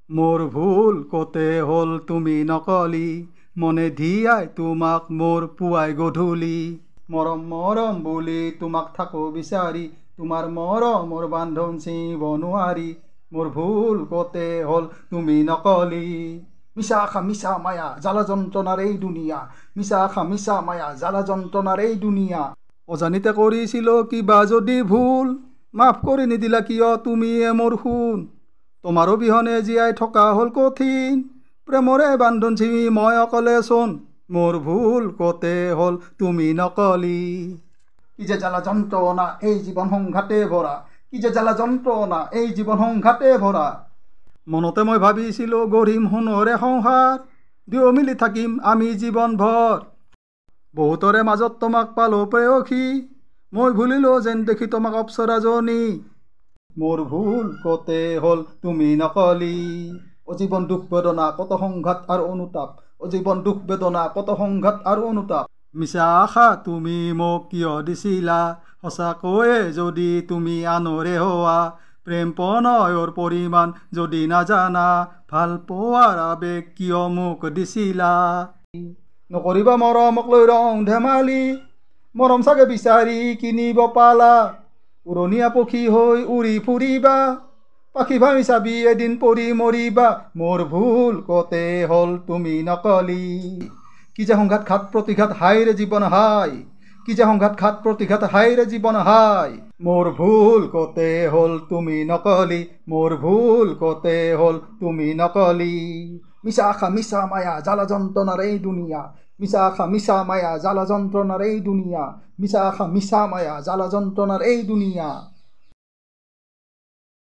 মোৰ ভুল কতে হল তুমি নকলি মনে ধিয়াই তোমাক মোৰ পুৱাই গধূলি মৰম মৰম বুলি তোমাক থাকো বিচাৰি তোমাৰ মৰমৰ বান্ধোন ছিঙিব নোৱাৰি মোর ভুল কতে হল তুমি নকলি মিছা আশা মিছা মায়া জ্বালা যন্ত্ৰণাৰ এই দুনিয়া মিছা আশা মিছা মায়া জ্বালা যন্ত্ৰণাৰ এই দুনিয়া অজানিতে কৰিছিলো কিবা যদি ভুল মাফ কৰি নিদিলা কিয় তুমিয়ে মোৰ সোণ তোমাৰো বিহনে জীয়াই থকা হ'ল কঠিন প্ৰেমৰে বান্ধোন ছিঙি মই অকলে চোন মোৰ ভুল কতে হ'ল তুমি নকলি কি যে জ্বালা যন্ত্ৰণা এই জীৱন সংঘাতে ভৰা কি যে জ্বালা যন্ত্ৰণা এই জীৱন সংঘাতে ভৰা মনতে মই ভাবিছিলো গঢ়িম সোণৰে সংসাৰ দুয়ো মিলি থাকিম আমি জীৱনভৰ বহুতৰে মাজত তোমাক পালো প্ৰেয়সী মই ভুলিলো যেন দেখি তোমাক অপ্সৰাজনী মোর ভুল কতে হল তুমি নকলি অজীবন দুখ বেদনা কত সংঘাত আর অনুতাপ অজীবন দুখ বেদনা কত সংঘাত আর অনুতাপ মিছা আশা তুমি মোক কিয় দিছিলা সঁচাকৈয়ে যদি তুমি আনৰে হোৱা প্ৰেম প্ৰণয়ৰ পৰিমাণ যদি নাজানা ভাল পোৱাৰ আবেগ কিয় মোক দিছিলা নকৰিবা মৰমক লৈ ৰং ধেমালি মৰম চাগে বিচাৰি কিনিব পালা উৰণীয়া পক্ষী হৈ উৰি ফুৰিবা পাখি ভাবি চাবি এদিন পৰি মৰিবা মোৰ ভুল কতে হল তুমি নকলি কি যে সংঘাত ঘাত প্ৰতিঘাত হাইৰে জীৱন হাই কি যে সংঘাত ঘাত প্ৰতিঘাত হাইৰে জীৱন হাই মোৰ ভুল কতে হল তুমি নকলি মোৰ ভুল কতে হল তুমি নকলি মিছা আশা মিছা মায়া জ্বালা যন্ত্ৰণাৰ এই দুনিয়া মিছা আশা মিছা মায়া জ্বালা যন্ত্ৰণাৰ এই দুনিয়া মিছা আশা মিছা মায়া জ্বালা যন্ত্ৰণাৰ এই দুনিয়া